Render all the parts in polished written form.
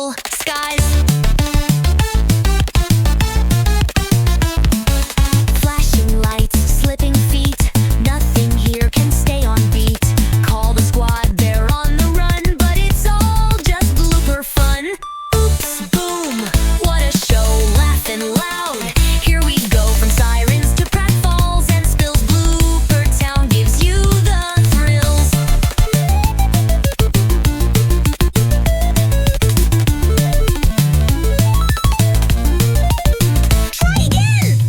purple skies. Flashing lights, slipping feet, nothing here can stay on beat. Call the squad, they're on the run, but it's all just blooper fun. Oops, boom, what a show, laughing loud. Here we go from sirens to pratfalls and spills. Blooper Town gives you the thrills. Try again!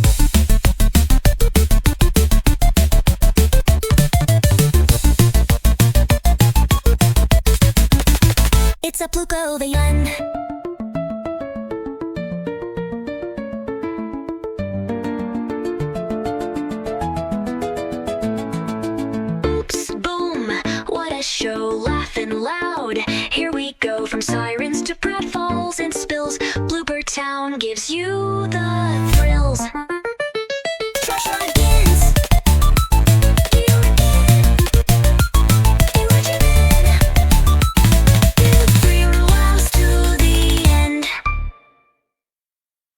It's a Plukovian. Oops, boom, what a show, laughing loud. Here we go from sirens to pratfalls and spills. Blooper Town gives you the thrills.